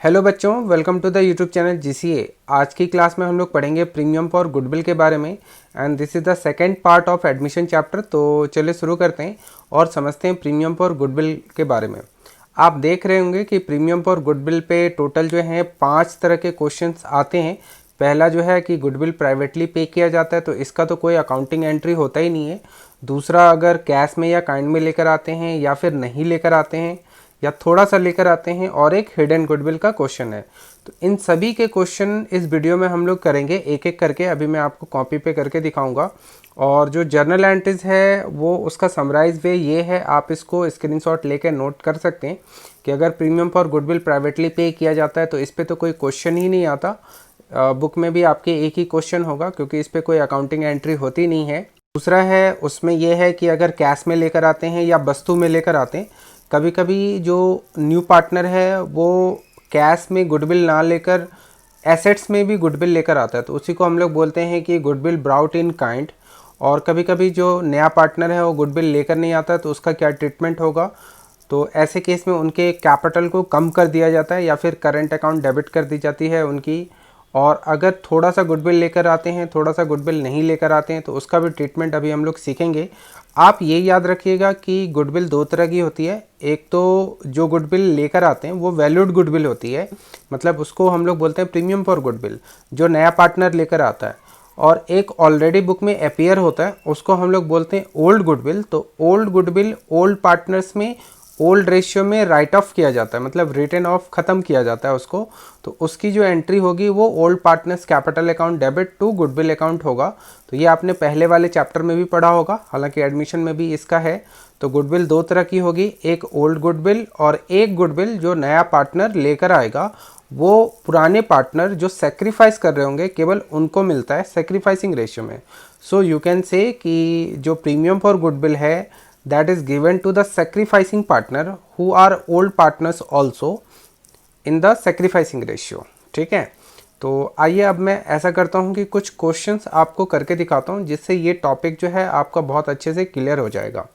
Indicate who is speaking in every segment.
Speaker 1: Hello बच्चों, welcome to the YouTube channel GCA. आज की क्लास में हम लोग पढ़ेंगे प्रीमियम फॉर गुडविल के बारे में and this is the second part of admission chapter. तो चलिए शुरू करते हैं और समझते हैं प्रीमियम फॉर गुडविल के बारे में। आप देख रहे होंगे कि प्रीमियम फॉर गुडविल पे टोटल जो है 5 तरह के क्वेश्चंस आते हैं। पहला जो है कि गुडविल प्राइवेटली पे किया जाता है तो इसका तो कोई अकाउंटिंग एंट्री होता ही नहीं है। दूसरा, अगर कैश में या काइंड में लेकर आते हैं या फिर नहीं लेकर आते हैं या थोड़ा सा लेकर आते हैं, और एक हिडन गुडविल का क्वेश्चन है। तो इन सभी के क्वेश्चन इस वीडियो में हम लोग करेंगे एक एक करके। अभी मैं आपको कॉपी पे करके दिखाऊंगा और जो जर्नल एंट्रीज है वो उसका समराइज वे ये है। आप इसको स्क्रीनशॉट लेकर नोट कर सकते हैं कि अगर प्रीमियम फॉर गुडविल प्राइवेटली पे किया जाता है तो इस पर तो कोई क्वेश्चन ही नहीं आता। बुक में भी आपके एक ही क्वेश्चन होगा क्योंकि इस पर कोई अकाउंटिंग एंट्री होती नहीं है। दूसरा है, उसमें यह है कि अगर कैश में लेकर आते हैं या वस्तु में लेकर आते हैं, कभी कभी जो न्यू पार्टनर है वो कैश में गुडविल ना लेकर एसेट्स में भी गुडविल लेकर आता है तो उसी को हम लोग बोलते हैं कि गुडविल ब्राउट इन काइंड। और कभी कभी जो नया पार्टनर है वो गुडविल लेकर नहीं आता तो उसका क्या ट्रीटमेंट होगा। तो ऐसे केस में उनके कैपिटल को कम कर दिया जाता है या फिर करंट अकाउंट डेबिट कर दी जाती है उनकी। और अगर थोड़ा सा गुडविल लेकर आते हैं, थोड़ा सा गुडविल नहीं लेकर आते हैं तो उसका भी ट्रीटमेंट अभी हम लोग सीखेंगे। आप ये याद रखिएगा कि गुडविल दो तरह की होती है। एक तो जो गुडविल लेकर आते हैं वो वैल्यूड गुडविल होती है, मतलब उसको हम लोग बोलते हैं प्रीमियम फॉर गुडविल, जो नया पार्टनर लेकर आता है। और एक ऑलरेडी बुक में अपीयर होता है उसको हम लोग बोलते हैं ओल्ड गुडविल। तो ओल्ड गुडविल ओल्ड पार्टनर्स में ओल्ड रेशियो में राइट ऑफ किया जाता है, मतलब रिटर्न ऑफ ख़त्म किया जाता है उसको। तो उसकी जो एंट्री होगी वो old partners capital account debit to goodwill account होगा। तो ये आपने पहले वाले चैप्टर में भी पढ़ा होगा, हालांकि एडमिशन में भी इसका है। तो गुडविल दो तरह की होगी, एक ओल्ड गुडविल और एक गुडविल जो नया पार्टनर लेकर आएगा वो पुराने पार्टनर जो सेक्रीफाइस कर रहे होंगे केवल उनको मिलता है सेक्रीफाइसिंग रेशियो में। सो यू कैन से कि जो प्रीमियम फॉर गुडविल है that is given to the sacrificing partner who are old partners also in the sacrificing ratio। ठीक है, तो आइए अब मैं ऐसा करता हूँ कि कुछ क्वेश्चंस आपको करके दिखाता हूँ जिससे ये टॉपिक जो है आपका बहुत अच्छे से क्लियर हो जाएगा।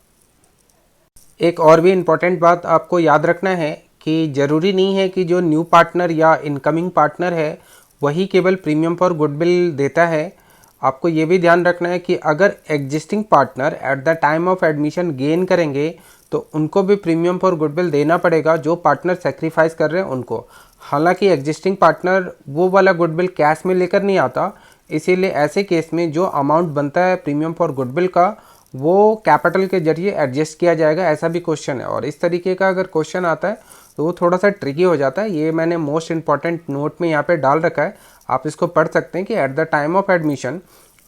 Speaker 1: एक और भी इम्पॉर्टेंट बात आपको याद रखना है कि ज़रूरी नहीं है कि जो न्यू पार्टनर या इनकमिंग पार्टनर है वही केवल प्रीमियम फॉर गुडविल देता है। आपको ये भी ध्यान रखना है कि अगर existing partner eight the time of admission gain करेंगे तो उनको भी प्रीमियम फॉर गुडविल देना पड़ेगा, जो पार्टनर सेक्रीफाइस कर रहे हैं उनको। हालांकि एग्जिस्टिंग पार्टनर वो वाला गुडविल कैश में लेकर नहीं आता, इसीलिए ऐसे केस में जो अमाउंट बनता है प्रीमियम फॉर गुडविल का वो कैपिटल के जरिए एडजस्ट किया जाएगा, ऐसा भी क्वेश्चन है। और इस तरीके का अगर क्वेश्चन आता है तो वो थोड़ा सा ट्रिकी हो जाता है। ये मैंने मोस्ट इंपॉर्टेंट नोट में यहाँ पे डाल रखा है, आप इसको पढ़ सकते हैं कि at the time of admission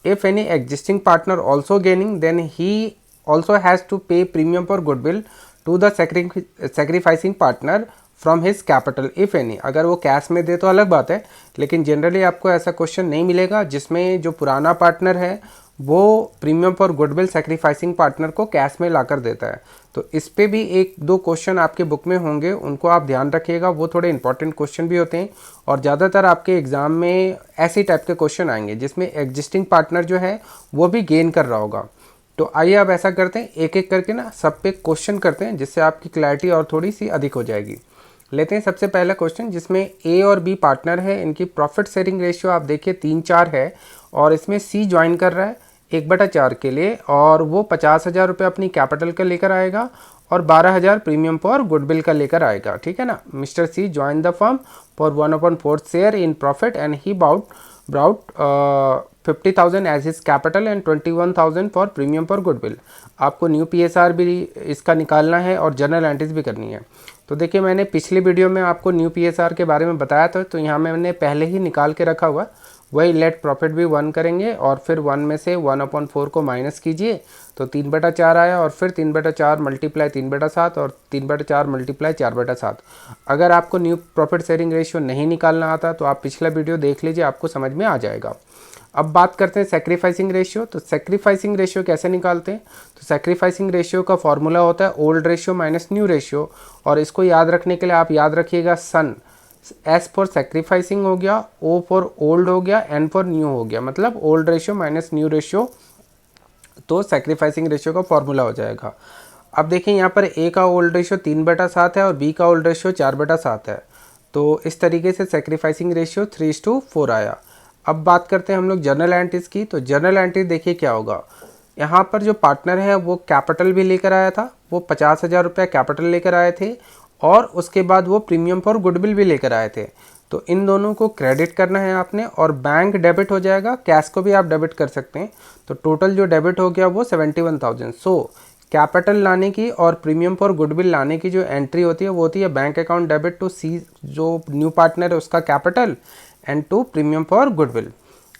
Speaker 1: if any existing partner also gaining then he also has to pay premium for goodwill to the sacrificing partner from his capital if any. अगर वो कैश में दे तो अलग बात है, लेकिन जनरली आपको ऐसा क्वेश्चन नहीं मिलेगा जिसमें जो पुराना पार्टनर है वो premium for goodwill sacrificing partner को कैश में लाकर देता है। तो इस पे भी एक दो क्वेश्चन आपके बुक में होंगे, उनको आप ध्यान रखिएगा, वो थोड़े इंपॉर्टेंट क्वेश्चन भी होते हैं। और ज़्यादातर आपके एग्ज़ाम में ऐसी टाइप के क्वेश्चन आएंगे जिसमें एग्जिस्टिंग पार्टनर जो है वो भी गेन कर रहा होगा। तो आइए अब ऐसा करते हैं, एक एक करके ना सब पे क्वेश्चन करते हैं जिससे आपकी क्लैरिटी और थोड़ी सी अधिक हो जाएगी। लेते हैं सबसे पहला क्वेश्चन जिसमें ए और बी पार्टनर है, इनकी प्रॉफिट शेयरिंग रेशियो आप देखिए 3-4 है और इसमें सी ज्वाइन कर रहा है 1/4 के लिए, और वो 50,000 रुपये अपनी कैपिटल का लेकर आएगा और 12,000 प्रीमियम फॉर गुडविल का लेकर आएगा। ठीक है ना। Mister C join the firm for 1/4 share in profit and he brought 50,000 as his capital and 21,000 for premium for goodwill. आपको न्यू PSR भी इसका निकालना है और जर्नल एंट्रीज भी करनी है। तो देखिए, मैंने पिछली वीडियो में आपको न्यू PSR के बारे में बताया था, तो यहाँ मैंने पहले ही निकाल के रखा हुआ। वही लेट प्रॉफिट भी 1 करेंगे और फिर 1 में से 1/4 को माइनस कीजिए तो 3/4 आया, और फिर 3/4 मल्टीप्लाई 3/7 और 3/4 मल्टीप्लाई 4/7। अगर आपको न्यू प्रॉफिट शेयरिंग रेशियो नहीं निकालना आता तो आप पिछला वीडियो देख लीजिए, आपको समझ में आ जाएगा। अब बात करते हैं सेक्रीफाइसिंग रेशियो। तो सेक्रीफाइसिंग रेशियो कैसे निकालते हैं? तो सेक्रीफाइसिंग रेशियो का फॉर्मूला होता है old ratio minus new ratio, और इसको याद रखने के लिए आप याद रखिएगा सन। एस फॉर सेक्रीफाइसिंग हो गया, ओ फॉर ओल्ड हो गया, एन फॉर न्यू हो गया, मतलब old ratio minus new ratio, तो सेक्रीफाइसिंग रेशियो का फॉर्मूला हो जाएगा। अब देखिए यहाँ पर ए का ओल्ड रेशियो 3/7 है और बी का ओल्ड रेशियो 4/7 है। तो इस तरीके से सेक्रीफाइसिंग रेशियो 3:4 आया। अब बात करते हैं हम लोग जर्नल एंट्रीज की। तो जर्नल एंट्री देखिए क्या होगा, यहाँ पर जो पार्टनर है वो कैपिटल भी लेकर आया था, वो 50,000 रुपये कैपिटल लेकर आए थे और उसके बाद वो प्रीमियम फॉर गुडविल भी लेकर आए थे। तो इन दोनों को क्रेडिट करना है आपने और बैंक डेबिट हो जाएगा, कैश को भी आप डेबिट कर सकते हैं। तो टोटल जो डेबिट हो गया वो 71,000। सो कैपिटल लाने की और प्रीमियम फॉर गुडविल लाने की जो एंट्री होती है वो होती है bank account debit to C जो न्यू पार्टनर है उसका capital and to premium for goodwill.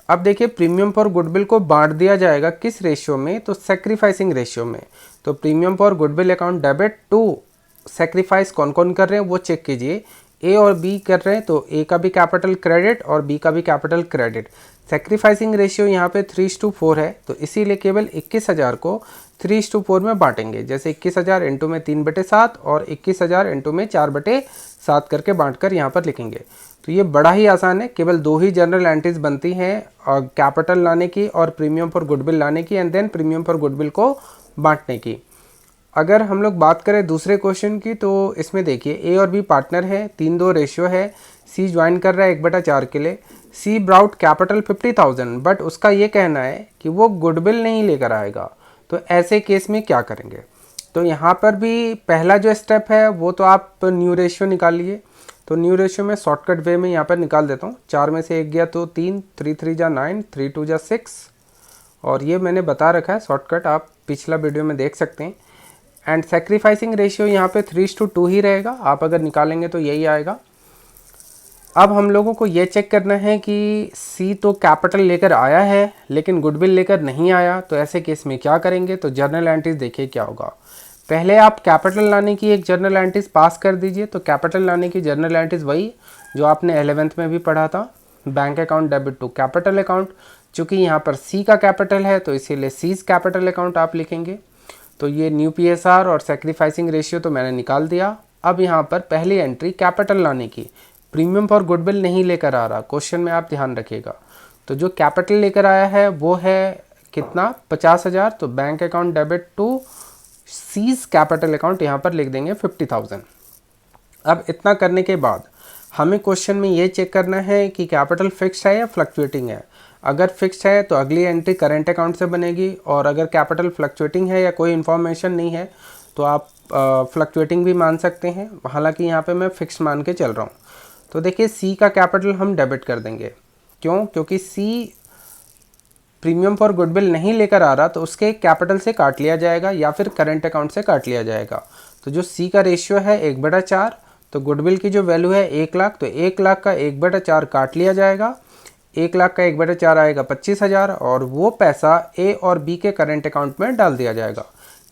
Speaker 1: अब देखिए प्रीमियम फॉर गुडविल को बांट दिया जाएगा किस रेशियो में, तो सेक्रीफाइसिंग रेशियो में। तो premium for goodwill account debit to sacrifice कौन कौन कर रहे हैं वो चेक कीजिए। ए और बी कर रहे हैं तो ए का भी कैपिटल क्रेडिट और बी का भी कैपिटल क्रेडिट। सेक्रीफाइसिंग रेशियो यहाँ पे 3:4 है, तो इसीलिए केवल 21,000 को 3:4 में बांटेंगे। जैसे 21,000 इंटू में 3/7 और 21,000 इंटू में 4/7 करके बांटकर यहाँ पर लिखेंगे। तो ये बड़ा ही आसान है, केवल 2 ही जनरल एंट्रीज बनती हैं और कैपिटल लाने की और प्रीमियम फॉर गुडविल लाने की and then premium for goodwill को बांटने की। अगर हम लोग बात करें दूसरे क्वेश्चन की, तो इसमें देखिए ए और बी पार्टनर है, 3:2 रेशियो है, सी ज्वाइन कर रहा है 1/4 के लिए। सी ब्राउट कैपिटल 50,000 बट उसका ये कहना है कि वो गुडविल नहीं लेकर आएगा। तो ऐसे केस में क्या करेंगे, तो यहाँ पर भी पहला जो स्टेप है वो तो आप न्यू रेशियो निकालिए। तो न्यू रेशियो में शॉर्टकट वे में यहाँ पर निकाल देता हूँ। 4 में से 1 गया तो 3, 3 3 जा 9, 3 2 जा 6 और ये मैंने बता रखा है शॉर्टकट, आप पिछला वीडियो में देख सकते हैं। एंड सेक्रीफाइसिंग रेशियो यहाँ पे 3:2 ही रहेगा, आप अगर निकालेंगे तो यही आएगा। अब हम लोगों को ये चेक करना है कि सी तो कैपिटल लेकर आया है लेकिन गुडविल लेकर नहीं आया, तो ऐसे केस में क्या करेंगे। तो जर्नल एंट्रीज देखिए क्या होगा। पहले आप कैपिटल लाने की एक जर्नल एंट्रीज पास कर दीजिए। तो कैपिटल लाने की जर्नल एंट्रीज वही जो आपने 11th में भी पढ़ा था, bank account debit to capital account. चूँकि यहाँ पर सी का कैपिटल है तो इसीलिए सीज कैपिटल अकाउंट आप लिखेंगे। तो ये न्यू पीएसआर और सेक्रीफाइसिंग रेशियो तो मैंने निकाल दिया। अब यहाँ पर पहली एंट्री कैपिटल लाने की, प्रीमियम फॉर गुडविल नहीं लेकर आ रहा, क्वेश्चन में आप ध्यान रखिएगा। तो जो कैपिटल लेकर आया है वो है कितना, 50,000। तो bank account debit to C's capital account यहाँ पर लिख देंगे 50,000। अब इतना करने के बाद हमें क्वेश्चन में ये चेक करना है कि कैपिटल फिक्स्ड है या फ्लक्चुएटिंग है। अगर फिक्स्ड है तो अगली एंट्री करेंट अकाउंट से बनेगी और अगर कैपिटल फ्लक्चुएटिंग है या कोई इन्फॉर्मेशन नहीं है तो आप फ्लक्चुएटिंग भी मान सकते हैं। हालांकि यहाँ पे मैं फिक्स्ड मान के चल रहा हूँ। तो देखिए सी का कैपिटल हम डेबिट कर देंगे। क्यों, क्योंकि सी प्रीमियम फॉर गुडविल नहीं लेकर आ रहा तो उसके कैपिटल से काट लिया जाएगा या फिर करेंट अकाउंट से काट लिया जाएगा। तो जो सी का रेशियो है 1/4, तो गुडविल की जो वैल्यू है 1 लाख, तो 1 लाख का 1/4 काट लिया जाएगा। 1 लाख का 1/4 आएगा 25,000 और वो पैसा ए और बी के करेंट अकाउंट में डाल दिया जाएगा।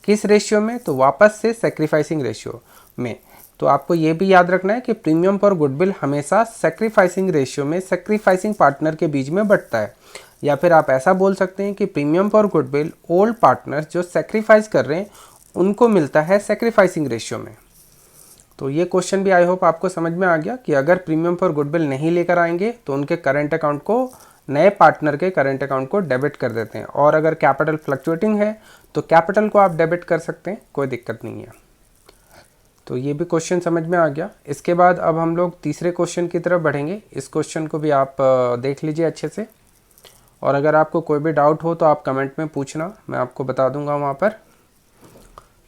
Speaker 1: किस रेशियो में, तो वापस से सेक्रीफाइसिंग रेशियो में। तो आपको ये भी याद रखना है कि प्रीमियम फॉर गुडविल हमेशा सेक्रीफाइसिंग रेशियो में सेक्रीफाइसिंग पार्टनर के बीच में बढ़ता है। या फिर आप ऐसा बोल सकते हैं कि premium for goodwill old partner जो सेक्रीफाइस कर रहे हैं उनको मिलता है सेक्रीफाइसिंग रेशियो में। तो ये क्वेश्चन भी आई होप आपको समझ में आ गया कि अगर प्रीमियम फॉर गुडविल नहीं लेकर आएंगे तो उनके करंट अकाउंट को, नए पार्टनर के करंट अकाउंट को डेबिट कर देते हैं। और अगर कैपिटल फ्लक्चुएटिंग है तो कैपिटल को आप डेबिट कर सकते हैं, कोई दिक्कत नहीं है। तो ये भी क्वेश्चन समझ में आ गया। इसके बाद अब हम लोग तीसरे क्वेश्चन की तरफ बढ़ेंगे। इस क्वेश्चन को भी आप देख लीजिए अच्छे से और अगर आपको कोई भी डाउट हो तो आप कमेंट में पूछना, मैं आपको बता दूंगा वहाँ पर।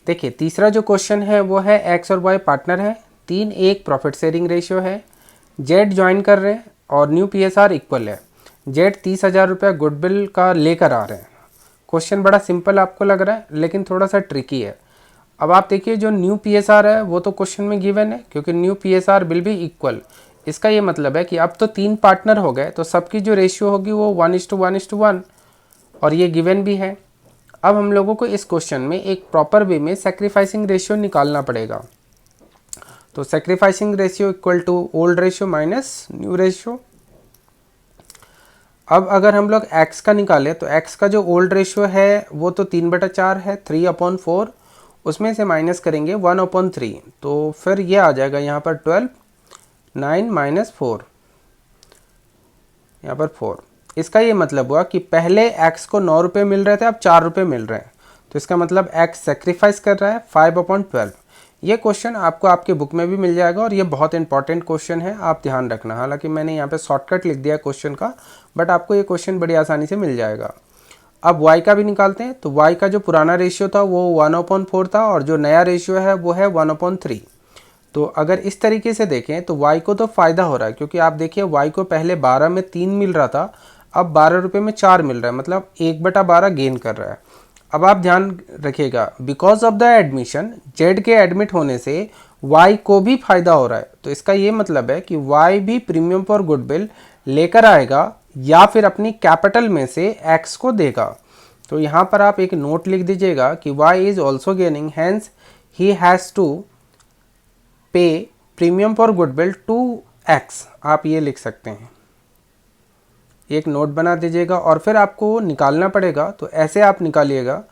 Speaker 1: देखिए तीसरा जो क्वेश्चन है वो है एक्स और वाई पार्टनर है, 3:1 प्रॉफिट शेयरिंग रेशियो है, जेड ज्वाइन कर रहे हैं और न्यू पीएसआर इक्वल है। जेड 30,000 रुपये गुडविल का लेकर आ रहे हैं। क्वेश्चन बड़ा सिंपल आपको लग रहा है लेकिन थोड़ा सा ट्रिकी है। अब आप देखिए जो न्यू पीएसआर है वो तो क्वेश्चन में गिवन है क्योंकि new PSR will be equal. इसका ये मतलब है कि अब तो 3 पार्टनर हो गए तो सबकी जो रेशियो होगी वो 1:1:1 और ये गिवन भी है। अब हम लोगों को इस क्वेश्चन में एक प्रॉपर वे में सेक्रीफाइसिंग रेशियो निकालना पड़ेगा। तो sacrificing ratio equal to old ratio minus new ratio. अब अगर हम लोग x का निकालें तो x का जो ओल्ड रेशियो है वो तो 3/4 है, 3/4, उसमें से माइनस करेंगे 1/3 तो फिर ये आ जाएगा यहाँ पर 12, 9 - 4, यहाँ पर 4। इसका ये मतलब हुआ कि पहले x को 9 रुपये मिल रहे थे, अब 4 रुपये मिल रहे हैं। तो इसका मतलब x सेक्रीफाइस कर रहा है 5/12। ये क्वेश्चन आपको आपके बुक में भी मिल जाएगा और ये बहुत इंपॉर्टेंट क्वेश्चन है, आप ध्यान रखना। हालांकि मैंने यहाँ पे शॉर्टकट लिख दिया क्वेश्चन का, बट आपको ये क्वेश्चन बड़ी आसानी से मिल जाएगा। अब y का भी निकालते हैं। तो y का जो पुराना रेशियो था वो 1/4 था और जो नया रेशियो है वो है 1/3। तो अगर इस तरीके से देखें तो y को तो फ़ायदा हो रहा है, क्योंकि आप देखिए y को पहले 12 में 3 मिल रहा था, अब 12 रुपये में 4 मिल रहा है, मतलब 1/12 गेन कर रहा है। अब आप ध्यान रखिएगा, because of the admission, Z के एडमिट होने से y को भी फायदा हो रहा है। तो इसका ये मतलब है कि y भी प्रीमियम फॉर गुडविल लेकर आएगा या फिर अपनी कैपिटल में से x को देगा। तो यहाँ पर आप एक नोट लिख दीजिएगा कि y is also gaining, hence he has to pay premium for goodwill to x। आप ये लिख सकते हैं, एक नोट बना दीजिएगा और फिर आपको निकालना पड़ेगा। तो ऐसे आप निकालिएगा।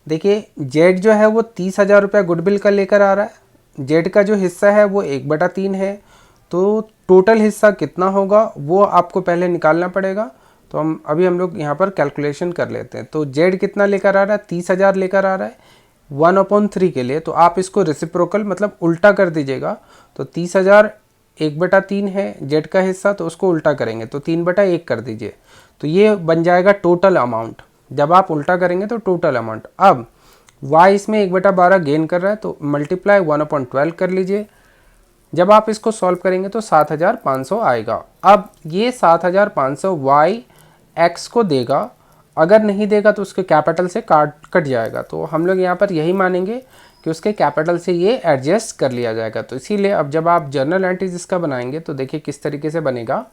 Speaker 1: देखिए जेड जो है वो 30,000 रुपये गुडविल का लेकर आ रहा है, जेड का जो हिस्सा है वो 1/3 है। तो टोटल हिस्सा कितना होगा वो आपको पहले निकालना पड़ेगा। तो हम लोग यहाँ पर कैलकुलेशन कर लेते हैं। तो जेड कितना लेकर आ रहा है, 30,000 लेकर आ रहा है 1/3 के लिए। तो आप इसको रेसिप्रोकल मतलब उल्टा कर दीजिएगा। तो 30,000 1/3 है जेड का हिस्सा, तो उसको उल्टा करेंगे तो 3/1 कर दीजिए। तो ये बन जाएगा टोटल अमाउंट। जब आप उल्टा करेंगे तो टोटल अमाउंट। अब y इसमें 1/12 गेन कर रहा है, तो मल्टीप्लाई 1/12 कर लीजिए। जब आप इसको सॉल्व करेंगे तो 7,500 आएगा। अब ये 7,500 y x को देगा, अगर नहीं देगा तो उसके कैपिटल से कट जाएगा। तो हम लोग यहाँ पर यही मानेंगे कि उसके कैपिटल से ये एडजस्ट कर लिया जाएगा। तो इसीलिए अब जब आप जर्नल एंट्रीज इसका बनाएंगे तो देखिए किस तरीके से बनेगा।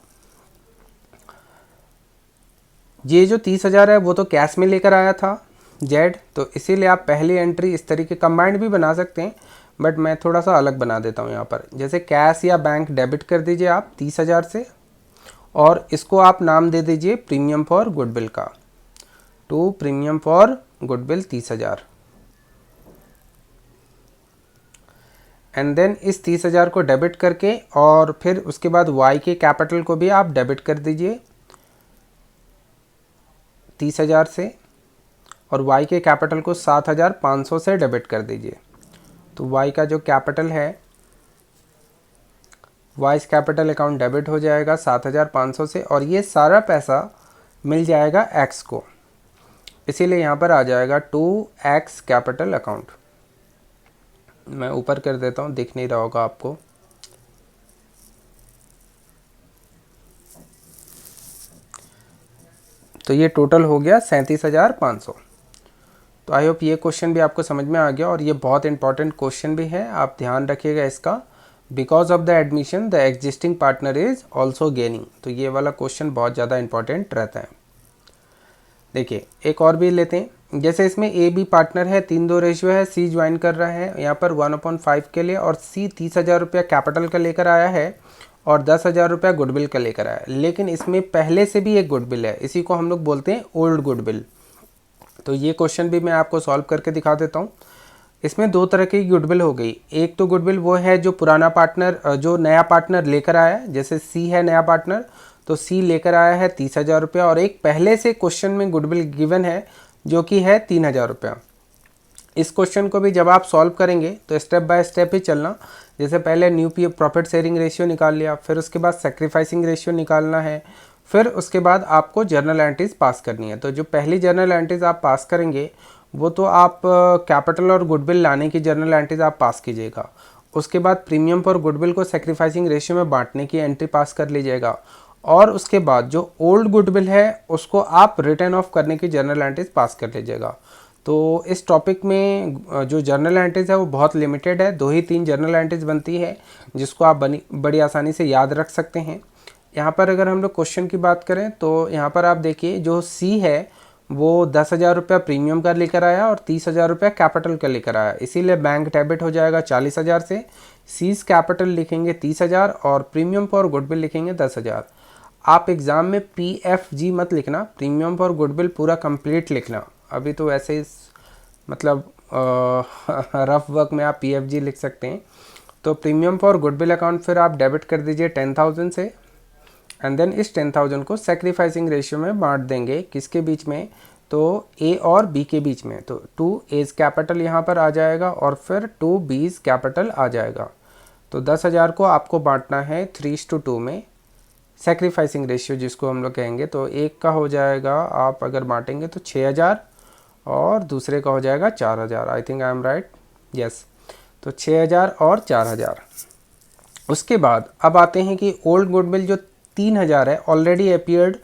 Speaker 1: ये जो 30,000 है वो तो कैश में लेकर आया था जेड, तो इसीलिए आप पहली एंट्री इस तरीके कंबाइंड भी बना सकते हैं, बट मैं थोड़ा सा अलग बना देता हूँ यहाँ पर। जैसे कैश या बैंक डेबिट कर दीजिए आप 30,000 से, और इसको आप नाम दे दीजिए प्रीमियम फॉर गुडविल का, to premium for goodwill 30,000। And then इस 30,000 को डेबिट करके और फिर उसके बाद y के कैपिटल को भी आप डेबिट कर दीजिए 30,000 से, और y के कैपिटल को 7,500 से डेबिट कर दीजिए। तो y का जो कैपिटल है, वाइस कैपिटल अकाउंट डेबिट हो जाएगा 7,500 से, और ये सारा पैसा मिल जाएगा x को। इसीलिए यहाँ पर आ जाएगा 2x कैपिटल अकाउंट। मैं ऊपर कर देता हूँ, दिख नहीं रहा होगा आपको। तो ये टोटल हो गया 37,500। तो आई होप ये क्वेश्चन भी आपको समझ में आ गया, और ये बहुत इंपॉर्टेंट क्वेश्चन भी है, आप ध्यान रखिएगा इसका। Because of the admission the existing partner is also gaining. तो ये वाला क्वेश्चन बहुत ज़्यादा इंपॉर्टेंट रहता है। देखिए एक और भी लेते हैं। जैसे इसमें ए बी पार्टनर है, 3-2 रेशियो है, सी ज्वाइन कर रहा है यहाँ पर 1/5 के लिए, और सी 30,000 रुपया कैपिटल का लेकर आया है और 10,000 रुपया गुडविल का लेकर आया है। लेकिन इसमें पहले से भी एक गुडविल है, इसी को हम लोग बोलते हैं ओल्ड गुडविल। तो ये क्वेश्चन भी मैं आपको सॉल्व करके दिखा देता हूँ। इसमें 2 तरह की गुडविल हो गई। एक तो गुडविल वो है जो पुराना पार्टनर, जो नया पार्टनर लेकर आया है, जैसे सी है नया पार्टनर, तो सी लेकर आया है 30,000 रुपया, और एक पहले से क्वेश्चन में गुडविल गिवन है जो कि है 3,000 रुपया। इस क्वेश्चन को भी जब आप सॉल्व करेंगे तो स्टेप बाय स्टेप ही चलना। जैसे पहले new P profit sharing ratio निकाल लिया, फिर उसके बाद सेक्रीफाइसिंग रेशियो निकालना है, फिर उसके बाद आपको जर्नल एंट्रीज पास करनी है। तो जो पहली जर्नल एंट्रीज आप पास करेंगे वो तो आप कैपिटल और गुडविल लाने की जर्नल एंट्रीज आप पास कीजिएगा। उसके बाद प्रीमियम पर गुडविल को सेक्रीफाइसिंग रेशियो में बांटने की एंट्री पास कर लीजिएगा, और उसके बाद जो ओल्ड गुडविल है उसको आप रिटर्न ऑफ करने की जर्नल एंट्रीज पास कर लीजिएगा। तो इस टॉपिक में जो जर्नल एंट्रीज है वो बहुत लिमिटेड है, 2 ही 3 जर्नल एंट्रीज बनती है जिसको आप बड़ी आसानी से याद रख सकते हैं। यहाँ पर अगर हम लोग क्वेश्चन की बात करें तो यहाँ पर आप देखिए जो सी है वो 10,000 रुपया प्रीमियम का लेकर आया और 30,000 रुपया कैपिटल का लेकर आया, इसीलिए बैंक डेबिट हो जाएगा 40,000 से। सीज कैपिटल लिखेंगे 30,000 और प्रीमियम फॉर गुडविल लिखेंगे 10,000। आप एग्ज़ाम में PFG मत लिखना, प्रीमियम फॉर गुडविल पूरा कंप्लीट लिखना। अभी तो ऐसे मतलब रफ वर्क में आप PFG लिख सकते हैं। तो प्रीमियम फॉर गुडविल अकाउंट फिर आप डेबिट कर दीजिए 10,000 से, एंड देन इस 10,000 को सेक्रीफाइसिंग रेशियो में बांट देंगे किसके बीच में, तो ए और बी के बीच में, तो 2 एज कैपिटल यहाँ पर आ जाएगा और फिर 2 बीज कैपिटल आ जाएगा। तो 10,000 को आपको बांटना है 3:2 में, सेक्रीफाइसिंग रेशियो जिसको हम लोग कहेंगे। तो एक का हो जाएगा, आप अगर बांटेंगे तो 6,000 और दूसरे का हो जाएगा 4,000। I think I am right, yes. तो 6,000 और 4,000। उसके बाद अब आते हैं कि ओल्ड गुडविल जो 3,000 है ऑलरेडी अपीयर्ड।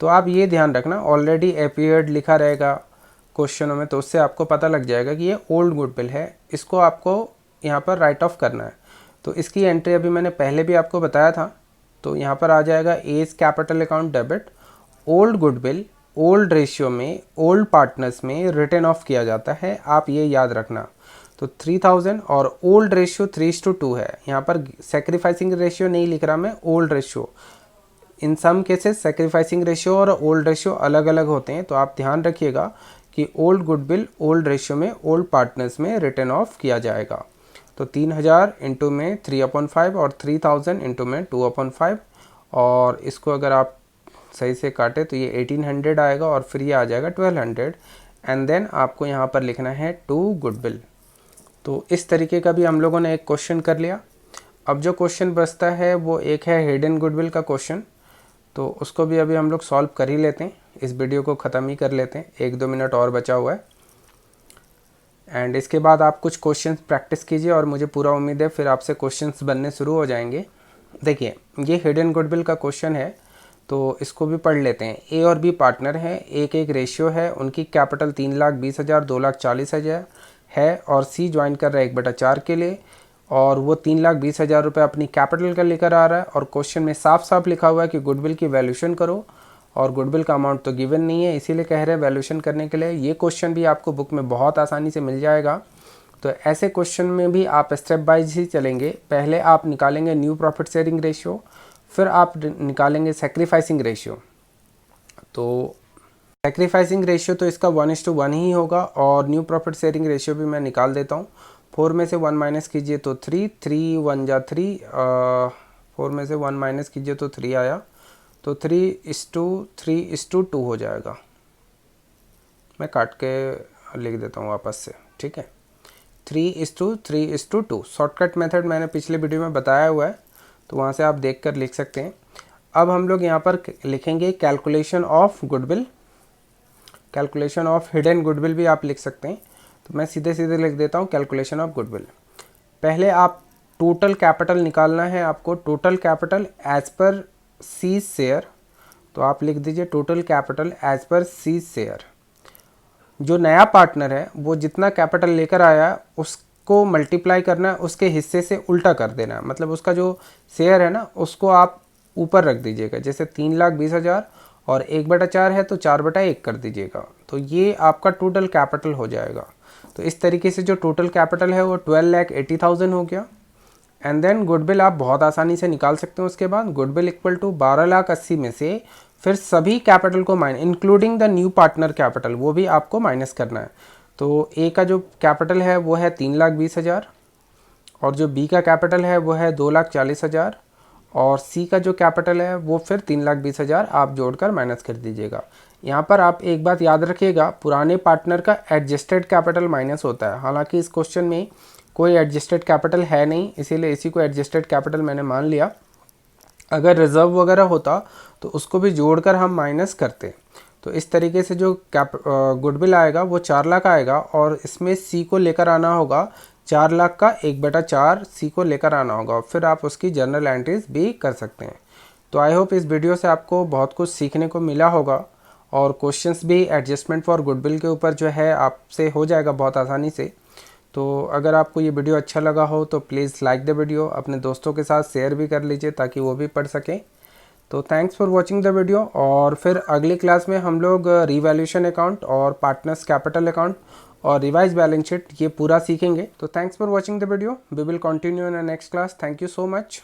Speaker 1: तो आप ये ध्यान रखना, ऑलरेडी अपीयर्ड लिखा रहेगा क्वेश्चनों में, तो उससे आपको पता लग जाएगा कि ये ओल्ड गुडविल है, इसको आपको यहाँ पर राइट ऑफ करना है। तो इसकी एंट्री अभी मैंने पहले भी आपको बताया था। तो यहाँ पर आ जाएगा as capital account debit, old goodwill old ratio में ओल्ड पार्टनर्स में रिटर्न ऑफ किया जाता है, आप ये याद रखना। तो 3,000 और ओल्ड रेशियो 3:2 है। यहाँ पर सेक्रीफाइसिंग रेशियो नहीं लिख रहा मैं, ओल्ड रेशियो। इन सम केसेस सेक्रीफाइसिंग रेशियो और ओल्ड रेशियो अलग अलग होते हैं, तो आप ध्यान रखिएगा कि ओल्ड गुडविल ओल्ड रेशियो में ओल्ड पार्टनर्स में रिटर्न ऑफ किया जाएगा। तो 3,000 इंटू में 3/5 और 3,000 इंटू में 2/5, और इसको अगर आप सही से काटे तो ये 1,800 आएगा और फिर ये आ जाएगा 1,200, एंड देन आपको यहाँ पर लिखना है टू गुडविल। तो इस तरीके का भी हम लोगों ने एक क्वेश्चन कर लिया। अब जो क्वेश्चन बचता है वो एक है हिडन गुडविल का क्वेश्चन, तो उसको भी अभी हम लोग सॉल्व कर ही लेते हैं, इस वीडियो को ख़त्म ही कर लेते हैं, 1-2 मिनट और बचा हुआ है। एंड इसके बाद आप कुछ क्वेश्चंस प्रैक्टिस कीजिए और मुझे पूरा उम्मीद है फिर आपसे क्वेश्चंस बनने शुरू हो जाएंगे। देखिए ये हिडन गुडविल का क्वेश्चन है, तो इसको भी पढ़ लेते हैं। ए और बी पार्टनर हैं, एक रेशियो है, उनकी कैपिटल 3,20,000 2,40,000 है, और सी ज्वाइन कर रहा है 1/4 के लिए, और वो 3,20,000 रुपये अपनी कैपिटल का लेकर आ रहा है। और क्वेश्चन में साफ साफ लिखा हुआ है कि गुडविल की वैल्यूएशन करो, और गुडविल का अमाउंट तो गिवन नहीं है, इसीलिए कह रहे हैं वैल्यूएशन करने के लिए। ये क्वेश्चन भी आपको बुक में बहुत आसानी से मिल जाएगा। तो ऐसे क्वेश्चन में भी आप स्टेप बाइज ही चलेंगे। पहले आप निकालेंगे न्यू प्रॉफिट शेयरिंग रेशियो, फिर आप निकालेंगे सेक्रीफाइसिंग रेशियो। तो सेक्रीफाइसिंग रेशियो तो इसका 1:1 ही होगा, और न्यू प्रॉफिट शेयरिंग रेशियो भी मैं निकाल देता हूँ। 4 में से 1 माइनस कीजिए तो 3, 3 1 जा 3, 4 में से 1 माइनस कीजिए तो 3 आया, तो 3:2 हो जाएगा। मैं काट के लिख देता हूँ वापस से, ठीक है। 3:2 शॉर्टकट मेथड मैंने पिछले वीडियो में बताया हुआ है, तो वहाँ से आप देख कर लिख सकते हैं। अब हम लोग यहाँ पर लिखेंगे calculation of goodwill, calculation of hidden goodwill भी आप लिख सकते हैं। तो मैं सीधे सीधे लिख देता हूँ कैलकुलेशन ऑफ गुडविल। पहले आप टोटल कैपिटल निकालना है आपको, total capital as per C share. तो आप लिख दीजिए total capital as per C share. जो नया पार्टनर है वो जितना कैपिटल लेकर आया उसको मल्टीप्लाई करना है, उसके हिस्से से उल्टा कर देना है, मतलब उसका जो शेयर है ना उसको आप ऊपर रख दीजिएगा। जैसे 3,20,000 और 1/4 है तो 4/1 कर दीजिएगा, तो ये आपका टोटल कैपिटल हो जाएगा। तो इस तरीके से जो टोटल कैपिटल है वो 12,80,000 हो गया। एंड देन गुडविल आप बहुत आसानी से निकाल सकते हैं। उसके बाद गुडविल इक्वल टू 12,80,000 में से फिर सभी कैपिटल को minus, including the new partner capital, वो भी आपको माइनस करना है। तो ए का जो कैपिटल है वो है 3,20,000, और जो बी का कैपिटल है वो है 2,40,000, और सी का जो कैपिटल है वो फिर 3,20,000 आप जोड़कर माइनस कर दीजिएगा। यहाँ पर आप एक बात याद रखिएगा, पुराने पार्टनर का एडजस्टेड कैपिटल माइनस होता है। हालांकि इस क्वेश्चन में कोई एडजस्टेड कैपिटल है नहीं, इसीलिए इसी को एडजस्टेड कैपिटल मैंने मान लिया। अगर रिजर्व वगैरह होता तो उसको भी जोड़कर हम माइनस करते। तो इस तरीके से जो गुडविल आएगा वो 4 लाख आएगा, और इसमें सी को लेकर आना होगा 4 लाख का 1/4 सी को लेकर आना होगा, फिर आप उसकी जर्नल एंट्रीज भी कर सकते हैं। तो आई होप इस वीडियो से आपको बहुत कुछ सीखने को मिला होगा, और क्वेश्चंस भी एडजस्टमेंट फॉर गुडविल के ऊपर जो है आपसे हो जाएगा बहुत आसानी से। तो अगर आपको ये वीडियो अच्छा लगा हो तो प्लीज़ लाइक द वीडियो, अपने दोस्तों के साथ शेयर भी कर लीजिए ताकि वो भी पढ़ सकें। तो thanks for watching the video, और फिर अगली क्लास में हम लोग रिवैल्यूएशन अकाउंट और पार्टनर्स कैपिटल अकाउंट और रिवाइज बैलेंस शीट ये पूरा सीखेंगे। तो thanks for watching the video, we will continue in next class. Thank you so much.